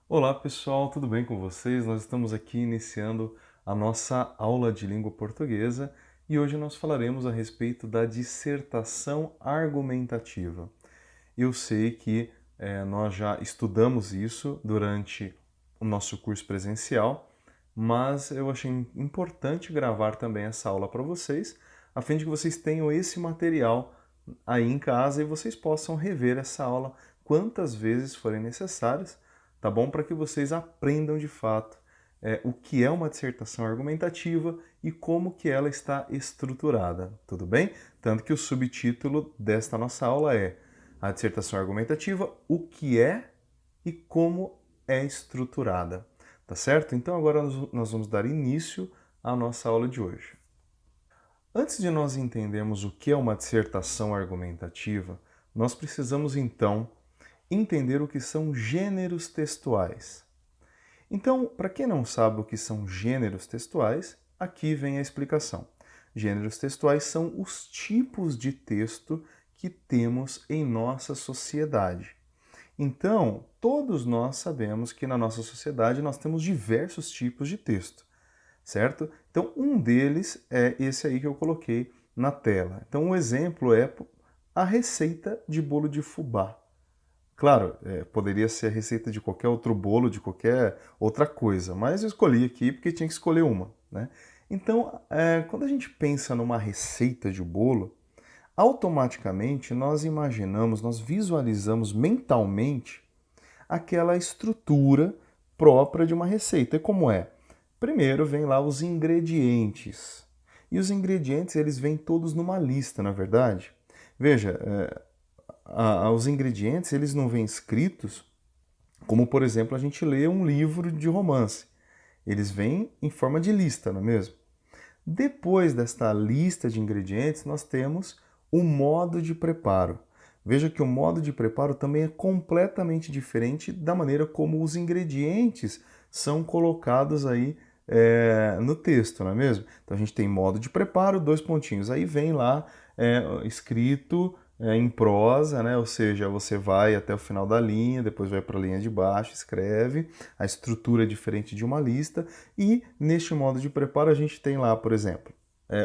Olá pessoal, tudo bem com vocês? Nós estamos aqui iniciando a nossa aula de língua portuguesa e hoje nós falaremos a respeito da dissertação argumentativa. Eu sei que nós já estudamos isso durante o nosso curso presencial, mas eu achei importante gravar também essa aula para vocês, a fim de que vocês tenham esse material aí em casa e vocês possam rever essa aula quantas vezes forem necessárias, tá bom? Para que vocês aprendam de fato o que é uma dissertação argumentativa e como que ela está estruturada, tudo bem? Tanto que o subtítulo desta nossa aula é a dissertação argumentativa, o que é e como é estruturada, tá certo? Então agora nós vamos dar início à nossa aula de hoje. Antes de nós entendermos o que é uma dissertação argumentativa, nós precisamos então entender o que são gêneros textuais. Então, para quem não sabe o que são gêneros textuais, aqui vem a explicação. Gêneros textuais são os tipos de texto que temos em nossa sociedade. Então, todos nós sabemos que na nossa sociedade nós temos diversos tipos de texto, certo? Então, um deles é esse aí que eu coloquei na tela. Então, um exemplo é a receita de bolo de fubá. Claro, poderia ser a receita de qualquer outro bolo, de qualquer outra coisa, mas eu escolhi aqui porque tinha que escolher uma, né? Então, quando a gente pensa numa receita de bolo, automaticamente nós imaginamos, nós visualizamos mentalmente aquela estrutura própria de uma receita. E como é? Primeiro vem lá os ingredientes. E os ingredientes, eles vêm todos numa lista, na verdade. Veja, os ingredientes, eles não vêm escritos como, por exemplo, a gente lê um livro de romance. Eles vêm em forma de lista, não é mesmo? Depois desta lista de ingredientes, nós temos o modo de preparo. Veja que o modo de preparo também é completamente diferente da maneira como os ingredientes são colocados aí no texto, não é mesmo? Então a gente tem modo de preparo, dois pontinhos. Aí vem lá escrito em prosa, né? Ou seja, você vai até o final da linha, depois vai para a linha de baixo, escreve, a estrutura é diferente de uma lista, e neste modo de preparo a gente tem lá, por exemplo,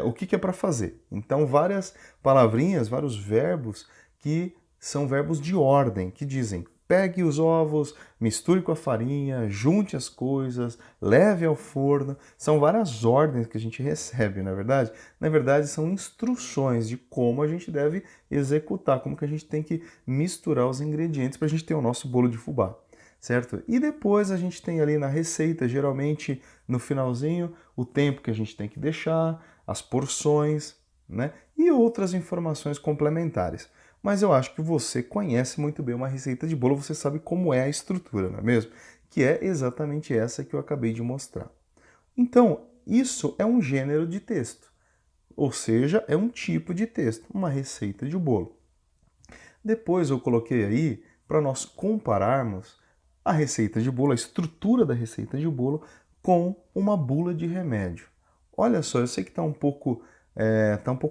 o que é para fazer. Então, várias palavrinhas, vários verbos que são verbos de ordem, que dizem pegue os ovos, misture com a farinha, junte as coisas, leve ao forno. São várias ordens que a gente recebe, na é verdade? Na verdade, são instruções de como a gente deve executar, como que a gente tem que misturar os ingredientes para a gente ter o nosso bolo de fubá, certo? E depois a gente tem ali na receita, geralmente no finalzinho, o tempo que a gente tem que deixar, as porções, né? E outras informações complementares. Mas eu acho que você conhece muito bem uma receita de bolo, você sabe como é a estrutura, não é mesmo? Que é exatamente essa que eu acabei de mostrar. Então, isso é um gênero de texto, ou seja, é um tipo de texto, uma receita de bolo. Depois eu coloquei aí para nós compararmos a receita de bolo, a estrutura da receita de bolo, com uma bula de remédio. Olha só, eu sei que tá um pouco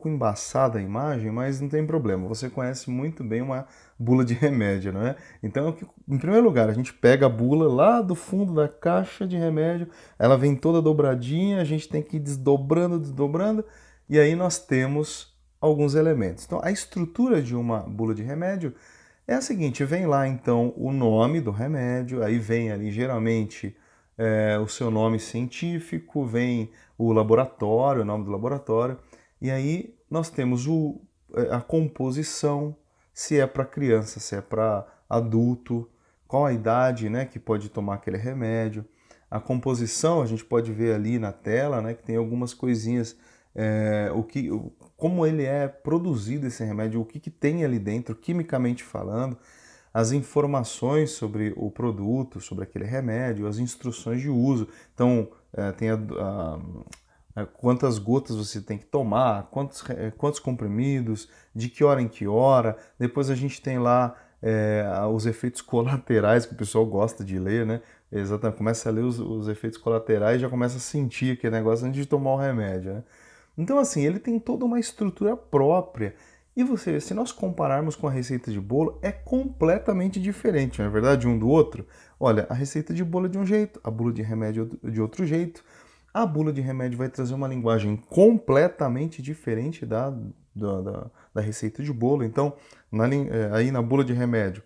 embaçada a imagem, mas não tem problema. Você conhece muito bem uma bula de remédio, não é? Então, em primeiro lugar, a gente pega a bula lá do fundo da caixa de remédio, ela vem toda dobradinha, a gente tem que ir desdobrando, desdobrando, e aí nós temos alguns elementos. Então, a estrutura de uma bula de remédio é a seguinte: vem lá então o nome do remédio, aí vem ali geralmente o seu nome científico, vem o laboratório, o nome do laboratório, e aí nós temos a composição, se é para criança, se é para adulto, qual a idade, né, que pode tomar aquele remédio. A composição a gente pode ver ali na tela, né, que tem algumas coisinhas, como ele é produzido esse remédio, o que tem ali dentro, quimicamente falando, as informações sobre o produto, sobre aquele remédio, as instruções de uso. Então, tem quantas gotas você tem que tomar, quantos comprimidos, de que hora em que hora. Depois a gente tem lá os efeitos colaterais que o pessoal gosta de ler, né? Exatamente, começa a ler os efeitos colaterais e já começa a sentir aquele negócio antes de tomar o remédio, né? Então, assim, ele tem toda uma estrutura própria E você vê, se nós compararmos com a receita de bolo, é completamente diferente, não é verdade, um do outro? Olha, a receita de bolo é de um jeito, a bula de remédio é de outro jeito. A bula de remédio vai trazer uma linguagem completamente diferente da receita de bolo. Então, aí na bula de remédio,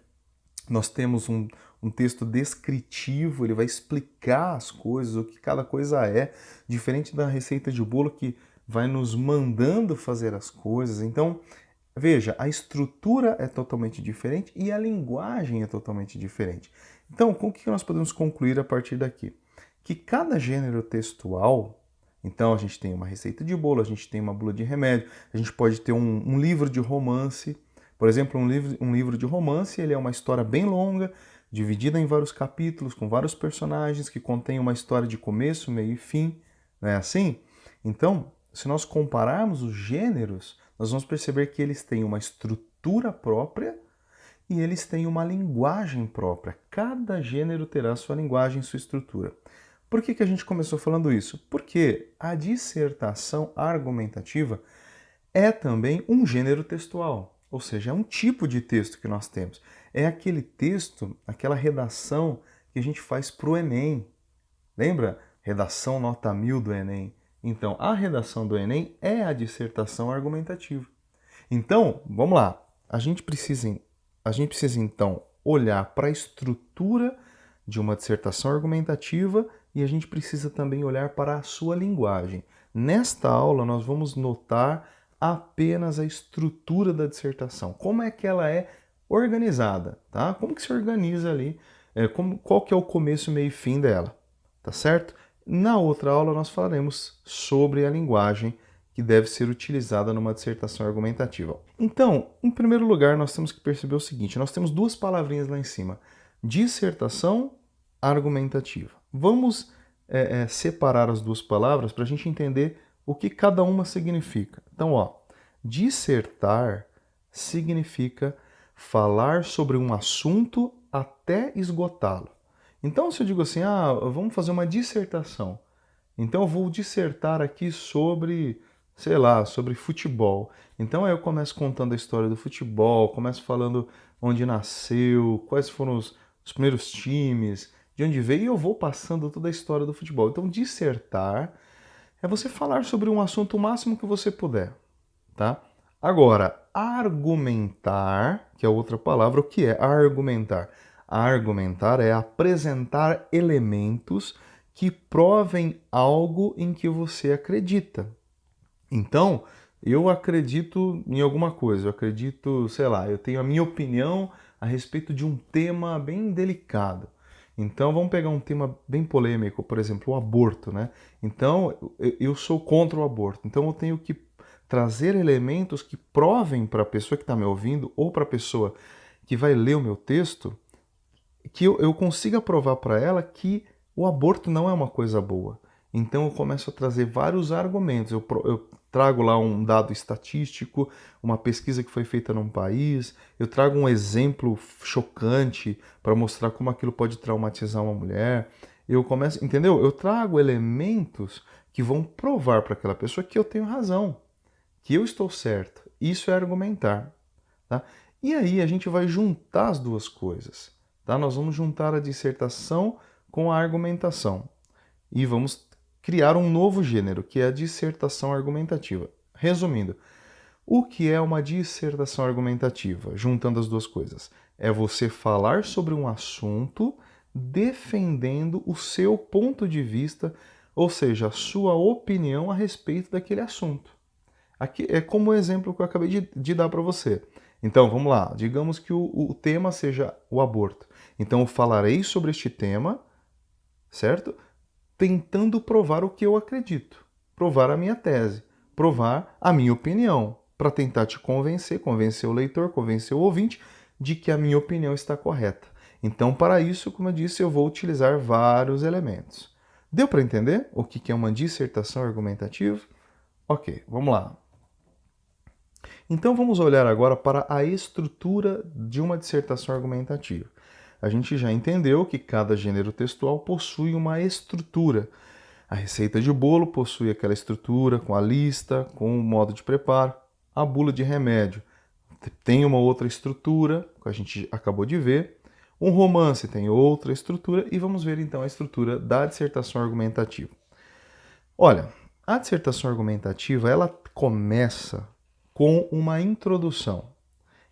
nós temos um texto descritivo, ele vai explicar as coisas, o que cada coisa é, diferente da receita de bolo que vai nos mandando fazer as coisas. Então, veja, a estrutura é totalmente diferente e a linguagem é totalmente diferente. Então, com o que nós podemos concluir a partir daqui? Que cada gênero textual, então a gente tem uma receita de bolo, a gente tem uma bula de remédio, a gente pode ter um livro de romance. Por exemplo, um livro de romance, ele é uma história bem longa, dividida em vários capítulos, com vários personagens, que contém uma história de começo, meio e fim, não é assim? Então, se nós compararmos os gêneros, nós vamos perceber que eles têm uma estrutura própria e eles têm uma linguagem própria. Cada gênero terá sua linguagem, sua estrutura. Por que a gente começou falando isso? Porque a dissertação argumentativa é também um gênero textual, ou seja, é um tipo de texto que nós temos. É aquele texto, aquela redação que a gente faz para o Enem. Lembra? Redação nota 1000 do Enem. Então, a redação do Enem é a dissertação argumentativa. Então, vamos lá. A gente precisa então olhar para a estrutura de uma dissertação argumentativa e a gente precisa também olhar para a sua linguagem. Nesta aula, nós vamos notar apenas a estrutura da dissertação. Como é que ela é organizada, tá? Como que se organiza ali, qual que é o começo, meio e fim dela, tá certo? Na outra aula nós falaremos sobre a linguagem que deve ser utilizada numa dissertação argumentativa. Então, em primeiro lugar, nós temos que perceber o seguinte, nós temos duas palavrinhas lá em cima, dissertação argumentativa. Vamos separar as duas palavras para a gente entender o que cada uma significa. Então, dissertar significa falar sobre um assunto até esgotá-lo. Então, se eu digo assim, vamos fazer uma dissertação. Então, eu vou dissertar aqui sobre, sei lá, sobre futebol. Então, aí eu começo contando a história do futebol, começo falando onde nasceu, quais foram os primeiros times, de onde veio, e eu vou passando toda a história do futebol. Então, dissertar é você falar sobre um assunto o máximo que você puder, tá? Agora, argumentar, que é outra palavra, o que é argumentar? Argumentar é apresentar elementos que provem algo em que você acredita. Então, eu acredito em alguma coisa, eu acredito, sei lá, eu tenho a minha opinião a respeito de um tema bem delicado. Então, vamos pegar um tema bem polêmico, por exemplo, o aborto, né? Então, eu sou contra o aborto. Então, eu tenho que trazer elementos que provem para a pessoa que está me ouvindo ou para a pessoa que vai ler o meu texto, que eu consiga provar para ela que o aborto não é uma coisa boa. Então, eu começo a trazer vários argumentos. Eu trago lá um dado estatístico, uma pesquisa que foi feita num país, eu trago um exemplo chocante para mostrar como aquilo pode traumatizar uma mulher. Eu começo, entendeu? Eu trago elementos que vão provar para aquela pessoa que eu tenho razão, que eu estou certo. Isso é argumentar, tá? E aí a gente vai juntar as duas coisas, tá? Nós vamos juntar a dissertação com a argumentação e vamos criar um novo gênero, que é a dissertação argumentativa. Resumindo, o que é uma dissertação argumentativa? Juntando as duas coisas. É você falar sobre um assunto defendendo o seu ponto de vista, ou seja, a sua opinião a respeito daquele assunto. Aqui é como o exemplo que eu acabei de dar para você. Então, vamos lá. Digamos que o tema seja o aborto. Então, eu falarei sobre este tema, certo? Tentando provar o que eu acredito, provar a minha tese, provar a minha opinião, para tentar te convencer o leitor, convencer o ouvinte de que a minha opinião está correta. Então, para isso, como eu disse, eu vou utilizar vários elementos. Deu para entender o que é uma dissertação argumentativa? Ok, vamos lá. Então, vamos olhar agora para a estrutura de uma dissertação argumentativa. A gente já entendeu que cada gênero textual possui uma estrutura. A receita de bolo possui aquela estrutura com a lista, com o modo de preparo. A bula de remédio tem uma outra estrutura, que a gente acabou de ver. Um romance tem outra estrutura e vamos ver então a estrutura da dissertação argumentativa. Olha, a dissertação argumentativa ela começa com uma introdução,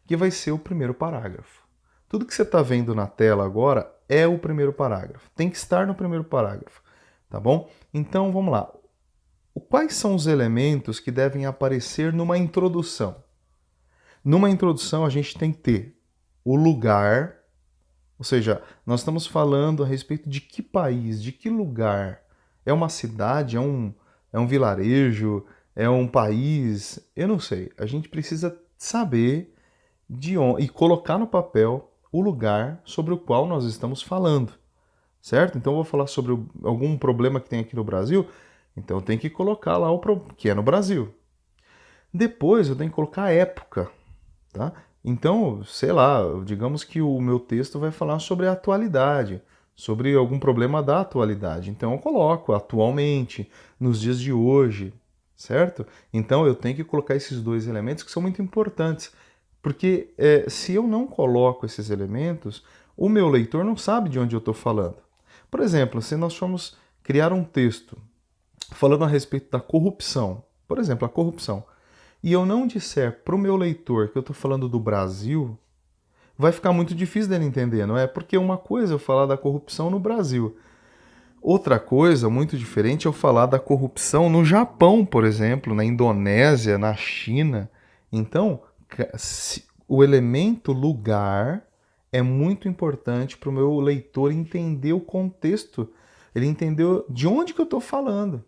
que vai ser o primeiro parágrafo. Tudo que você está vendo na tela agora é o primeiro parágrafo. Tem que estar no primeiro parágrafo, tá bom? Então vamos lá. Quais são os elementos que devem aparecer numa introdução? Numa introdução a gente tem que ter o lugar, ou seja, nós estamos falando a respeito de que país, de que lugar. É uma cidade, é um vilarejo, é um país, eu não sei. A gente precisa saber de onde, e colocar no papel o lugar sobre o qual nós estamos falando, certo? Então eu vou falar sobre algum problema que tem aqui no Brasil, então eu tenho que colocar lá que é no Brasil. Depois eu tenho que colocar a época, tá? Então, sei lá, digamos que o meu texto vai falar sobre a atualidade, sobre algum problema da atualidade. Então eu coloco atualmente, nos dias de hoje, certo? Então eu tenho que colocar esses dois elementos que são muito importantes, porque se eu não coloco esses elementos, o meu leitor não sabe de onde eu estou falando. Por exemplo, se nós formos criar um texto falando a respeito da corrupção, por exemplo, a corrupção, e eu não disser para o meu leitor que eu estou falando do Brasil, vai ficar muito difícil dele entender, não é? Porque uma coisa é eu falar da corrupção no Brasil, outra coisa muito diferente é eu falar da corrupção no Japão, por exemplo, na Indonésia, na China. Então, o elemento lugar é muito importante para o meu leitor entender o contexto, ele entendeu de onde que eu estou falando,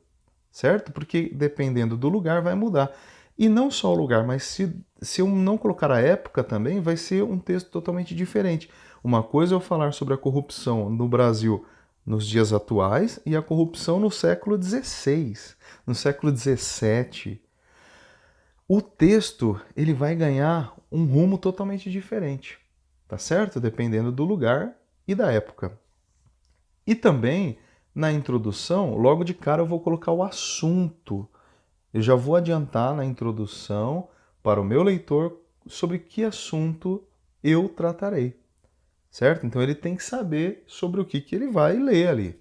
certo? Porque dependendo do lugar vai mudar. E não só o lugar, mas se eu não colocar a época também, vai ser um texto totalmente diferente. Uma coisa é eu falar sobre a corrupção no Brasil nos dias atuais e a corrupção no século XVI, no século XVII. O texto ele vai ganhar um rumo totalmente diferente, tá certo? Dependendo do lugar e da época. E também, na introdução, logo de cara eu vou colocar o assunto. Eu já vou adiantar na introdução para o meu leitor sobre que assunto eu tratarei, certo? Então ele tem que saber sobre o que ele vai ler ali,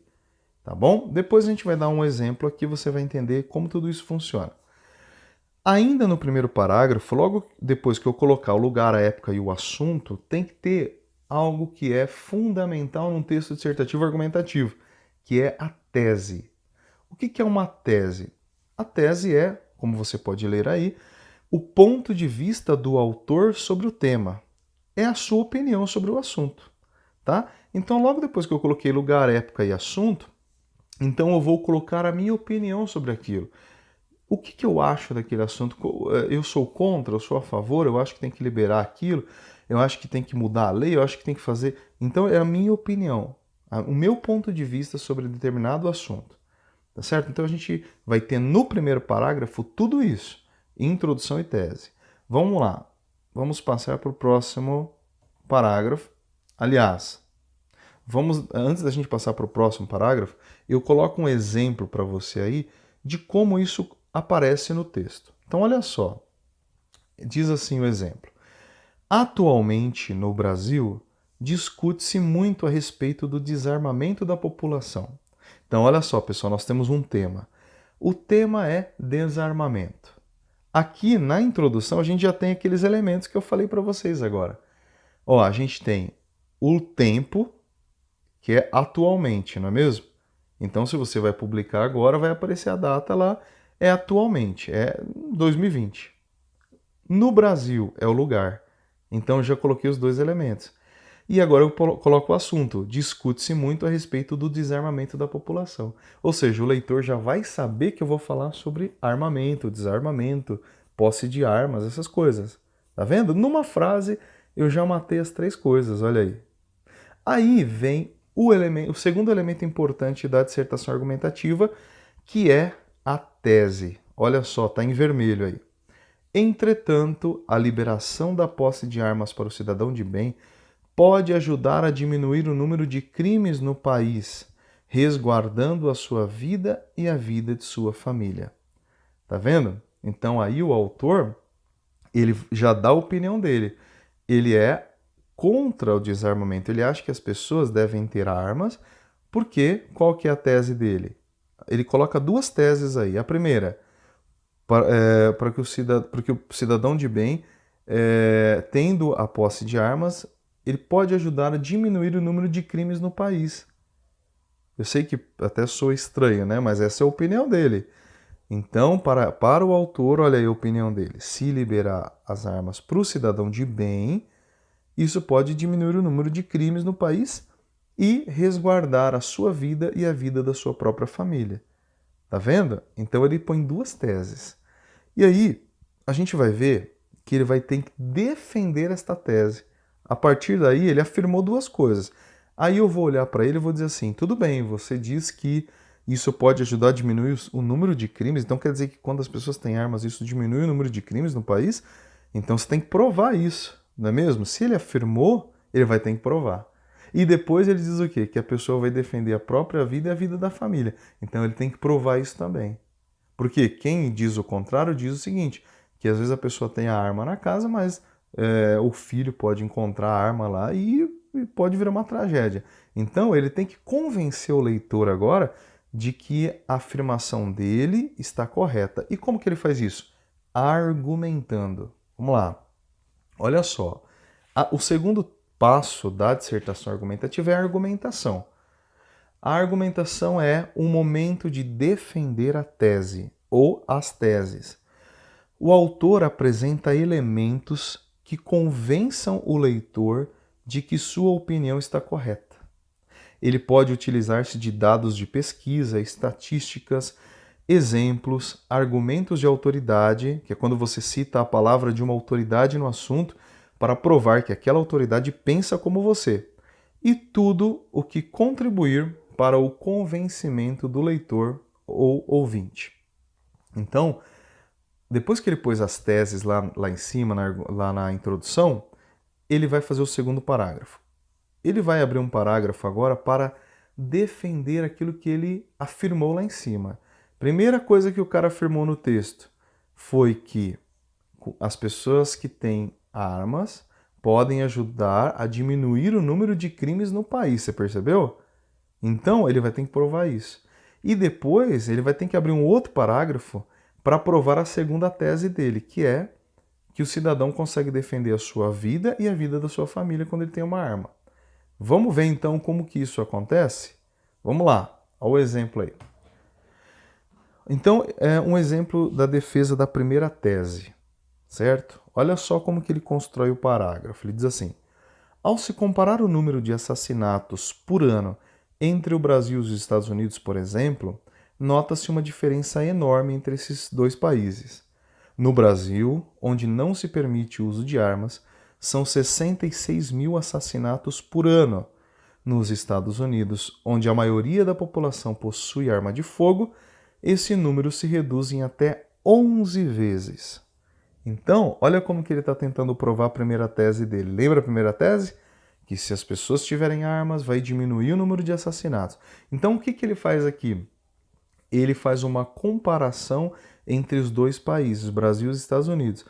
tá bom? Depois a gente vai dar um exemplo aqui, você vai entender como tudo isso funciona. Ainda no primeiro parágrafo, logo depois que eu colocar o lugar, a época e o assunto, tem que ter algo que é fundamental num texto dissertativo argumentativo, que é a tese. O que é uma tese? A tese é, como você pode ler aí, o ponto de vista do autor sobre o tema. É a sua opinião sobre o assunto, tá? Então, logo depois que eu coloquei lugar, época e assunto, então eu vou colocar a minha opinião sobre aquilo. O que eu acho daquele assunto? Eu sou contra, eu sou a favor, eu acho que tem que liberar aquilo, eu acho que tem que mudar a lei, eu acho que tem que fazer... Então, é a minha opinião, o meu ponto de vista sobre determinado assunto. Tá certo? Então a gente vai ter no primeiro parágrafo tudo isso, introdução e tese. Vamos lá, vamos passar para o próximo parágrafo. Aliás, antes da gente passar para o próximo parágrafo, eu coloco um exemplo para você aí de como isso aparece no texto. Então olha só, diz assim o exemplo. Atualmente no Brasil, discute-se muito a respeito do desarmamento da população. Então, olha só, pessoal, nós temos um tema. O tema é desarmamento. Aqui na introdução a gente já tem aqueles elementos que eu falei para vocês agora. Ó, a gente tem o tempo, que é atualmente, não é mesmo? Então, se você vai publicar agora, vai aparecer a data lá, é atualmente, é 2020. No Brasil é o lugar. Então, eu já coloquei os dois elementos. E agora eu coloco o assunto. Discute-se muito a respeito do desarmamento da população. Ou seja, o leitor já vai saber que eu vou falar sobre armamento, desarmamento, posse de armas, essas coisas. Tá vendo? Numa frase eu já matei as três coisas, olha aí. Aí vem o segundo elemento importante da dissertação argumentativa, que é a tese. Olha só, tá em vermelho aí. Entretanto, a liberação da posse de armas para o cidadão de bem pode ajudar a diminuir o número de crimes no país, resguardando a sua vida e a vida de sua família. Tá vendo? Então aí o autor, Ele já dá a opinião dele. Ele é contra o desarmamento. Ele acha que as pessoas devem ter armas, porque qual que é a tese dele? Ele coloca duas teses aí. A primeira, para que o cidadão de bem, tendo a posse de armas, ele pode ajudar a diminuir o número de crimes no país. Eu sei que até soa estranho, né? Mas essa é a opinião dele. Então, para o autor, olha aí a opinião dele. Se liberar as armas para o cidadão de bem, isso pode diminuir o número de crimes no país e resguardar a sua vida e a vida da sua própria família. Tá vendo? Então ele põe duas teses. E aí, a gente vai ver que ele vai ter que defender esta tese. A partir daí, ele afirmou duas coisas. Aí eu vou olhar para ele e vou dizer assim: tudo bem, você diz que isso pode ajudar a diminuir o número de crimes, então quer dizer que quando as pessoas têm armas, isso diminui o número de crimes no país? Então você tem que provar isso, não é mesmo? Se ele afirmou, ele vai ter que provar. E depois ele diz o quê? Que a pessoa vai defender a própria vida e a vida da família. Então ele tem que provar isso também. Porque quem diz o contrário diz o seguinte, que às vezes a pessoa tem a arma na casa, mas o filho pode encontrar a arma lá e pode virar uma tragédia. Então ele tem que convencer o leitor agora de que a afirmação dele está correta. E como que ele faz isso? Argumentando. Vamos lá. Olha só. O segundo passo da dissertação argumentativa é a argumentação. A argumentação é um momento de defender a tese ou as teses. O autor apresenta elementos que convençam o leitor de que sua opinião está correta. Ele pode utilizar-se de dados de pesquisa, estatísticas, exemplos, argumentos de autoridade, que é quando você cita a palavra de uma autoridade no assunto para provar que aquela autoridade pensa como você, e tudo o que contribuir para o convencimento do leitor ou ouvinte. Então, depois que ele pôs as teses lá em cima, lá na introdução, ele vai fazer o segundo parágrafo. Ele vai abrir um parágrafo agora para defender aquilo que ele afirmou lá em cima. Primeira coisa que o cara afirmou no texto foi que as pessoas que têm armas podem ajudar a diminuir o número de crimes no país, você percebeu? Então ele vai ter que provar isso. E depois ele vai ter que abrir um outro parágrafo para provar a segunda tese dele, que é que o cidadão consegue defender a sua vida e a vida da sua família quando ele tem uma arma. Vamos ver então como que isso acontece? Vamos lá, olha o exemplo aí. Então, é um exemplo da defesa da primeira tese, certo? Olha só como que ele constrói o parágrafo. Ele diz assim: ao se comparar o número de assassinatos por ano entre o Brasil e os Estados Unidos, por exemplo, nota-se uma diferença enorme entre esses dois países. No Brasil, onde não se permite o uso de armas, são 66 mil assassinatos por ano. Nos Estados Unidos, onde a maioria da população possui arma de fogo, esse número se reduz em até 11 vezes. Então, olha como que ele está tentando provar a primeira tese dele. Lembra a primeira tese? Que se as pessoas tiverem armas, vai diminuir o número de assassinatos. Então, o que que ele faz aqui? Ele faz uma comparação entre os dois países, Brasil e Estados Unidos.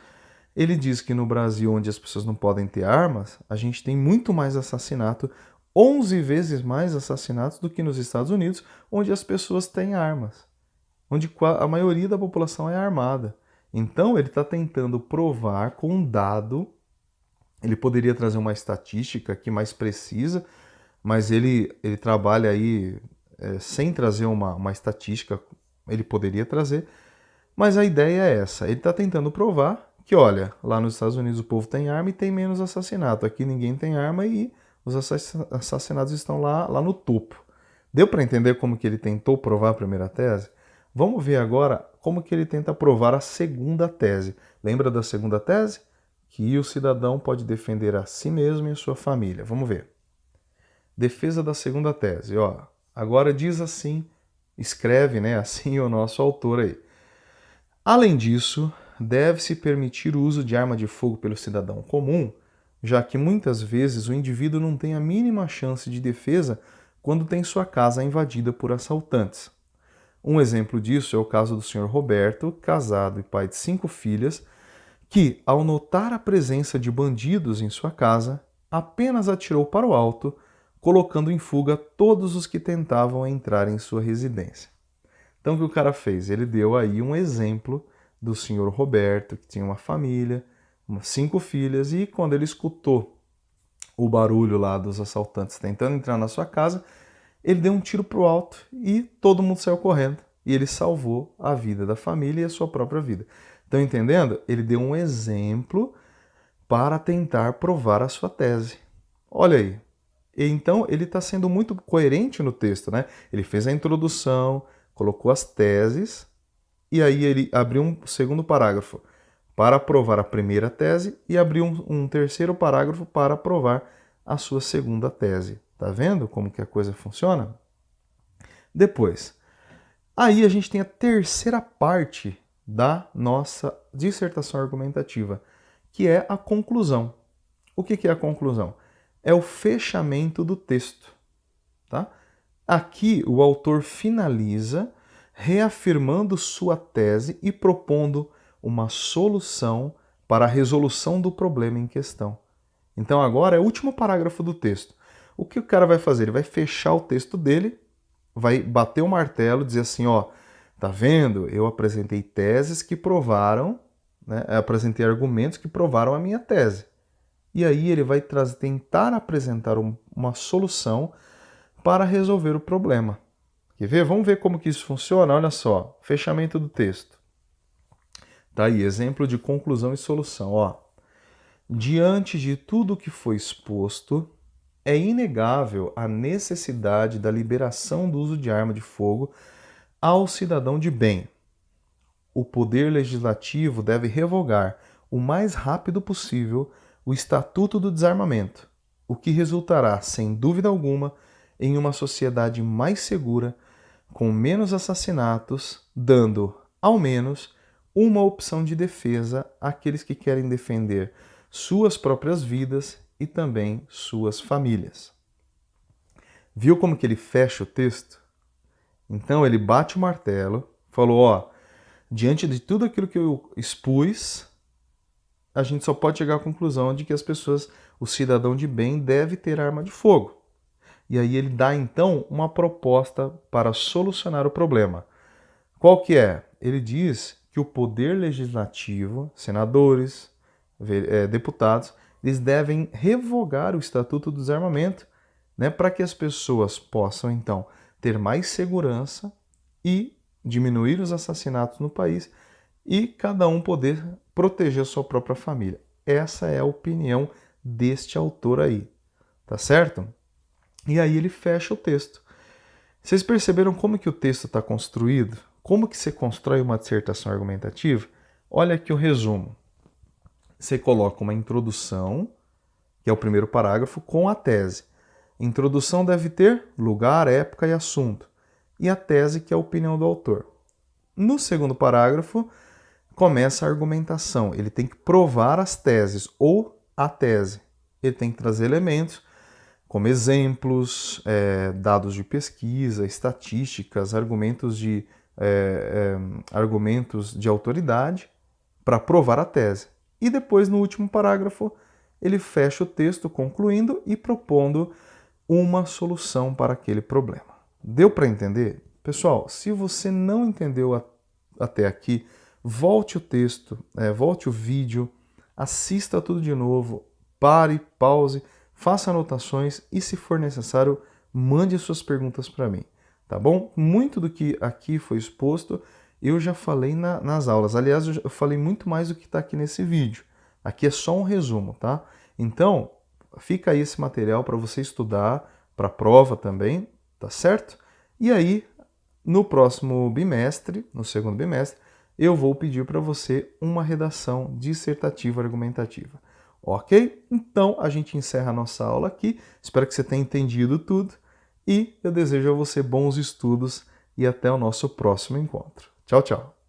Ele diz que no Brasil, onde as pessoas não podem ter armas, a gente tem muito mais assassinato, 11 vezes mais assassinatos do que nos Estados Unidos, onde as pessoas têm armas, onde a maioria da população é armada. Então, ele está tentando provar com um dado. Ele poderia trazer uma estatística aqui mais precisa, mas ele trabalha aí sem trazer uma estatística, ele poderia trazer, mas a ideia é essa. Ele está tentando provar que, olha, lá nos Estados Unidos o povo tem arma e tem menos assassinato. Aqui ninguém tem arma e os assassinatos estão lá no topo. Deu para entender como que ele tentou provar a primeira tese? Vamos ver agora como que ele tenta provar a segunda tese. Lembra da segunda tese? Que o cidadão pode defender a si mesmo e a sua família. Vamos ver. Defesa da segunda tese. Ó, agora diz assim, escreve, né, assim o nosso autor aí. Além disso, deve-se permitir o uso de arma de fogo pelo cidadão comum, já que muitas vezes o indivíduo não tem a mínima chance de defesa quando tem sua casa invadida por assaltantes. Um exemplo disso é o caso do Sr. Roberto, casado e pai de 5 filhas, que, ao notar a presença de bandidos em sua casa, apenas atirou para o alto, colocando em fuga todos os que tentavam entrar em sua residência. Então o que o cara fez? Ele deu aí um exemplo do senhor Roberto, que tinha uma família, 5 filhas, e quando ele escutou o barulho lá dos assaltantes tentando entrar na sua casa, ele deu um tiro para o alto e todo mundo saiu correndo. E ele salvou a vida da família e a sua própria vida. Estão entendendo? Ele deu um exemplo para tentar provar a sua tese. Olha aí. Então ele está sendo muito coerente no texto, né? Ele fez a introdução, colocou as teses e aí ele abriu um segundo parágrafo para provar a primeira tese e abriu um terceiro parágrafo para provar a sua segunda tese. Tá vendo como que a coisa funciona? Depois, aí a gente tem a terceira parte da nossa dissertação argumentativa, que é a conclusão. O que é a conclusão? É o fechamento do texto. Tá? Aqui o autor finaliza reafirmando sua tese e propondo uma solução para a resolução do problema em questão. Então agora é o último parágrafo do texto. O que o cara vai fazer? Ele vai fechar o texto dele, vai bater o martelo, dizer assim, ó, tá vendo? Eu apresentei teses que provaram, né? Apresentei argumentos que provaram a minha tese. E aí ele vai tentar apresentar uma solução para resolver o problema. Quer ver? Vamos ver como que isso funciona? Olha só, fechamento do texto. Tá aí, exemplo de conclusão e solução. Ó. Diante de tudo o que foi exposto, é inegável a necessidade da liberação do uso de arma de fogo ao cidadão de bem. O Poder Legislativo deve revogar o mais rápido possível o Estatuto do Desarmamento, o que resultará, sem dúvida alguma, em uma sociedade mais segura, com menos assassinatos, dando, ao menos, uma opção de defesa àqueles que querem defender suas próprias vidas e também suas famílias. Viu como que ele fecha o texto? Então ele bate o martelo, falou, ó, diante de tudo aquilo que eu expus, a gente só pode chegar à conclusão de que as pessoas, o cidadão de bem deve ter arma de fogo. E aí ele dá então uma proposta para solucionar o problema. Qual que é? Ele diz que o poder legislativo, senadores, deputados, eles devem revogar o Estatuto do Desarmamento, né, para que as pessoas possam então ter mais segurança e diminuir os assassinatos no país e cada um poder proteger a sua própria família. Essa é a opinião deste autor aí, tá certo? E aí ele fecha o texto. Vocês perceberam como que o texto está construído? Como que você constrói uma dissertação argumentativa? Olha aqui o resumo. Você coloca uma introdução, que é o primeiro parágrafo, com a tese. Introdução deve ter lugar, época e assunto. E a tese, que é a opinião do autor. No segundo parágrafo, começa a argumentação. Ele tem que provar as teses ou a tese. Ele tem que trazer elementos como exemplos, dados de pesquisa, estatísticas, argumentos de autoridade para provar a tese. E depois, no último parágrafo, ele fecha o texto concluindo e propondo uma solução para aquele problema. Deu para entender? Pessoal, se você não entendeu até aqui, volte o texto, volte o vídeo, assista tudo de novo, pare, pause, faça anotações e, se for necessário, mande suas perguntas para mim, tá bom? Muito do que aqui foi exposto eu já falei nas aulas. Aliás, eu falei muito mais do que está aqui nesse vídeo. Aqui é só um resumo, tá? Então, fica aí esse material para você estudar, para a prova também, tá certo? E aí, no próximo bimestre, no segundo bimestre, eu vou pedir para você uma redação dissertativa argumentativa. Ok? Então a gente encerra a nossa aula aqui. Espero que você tenha entendido tudo e eu desejo a você bons estudos e até o nosso próximo encontro. Tchau, tchau!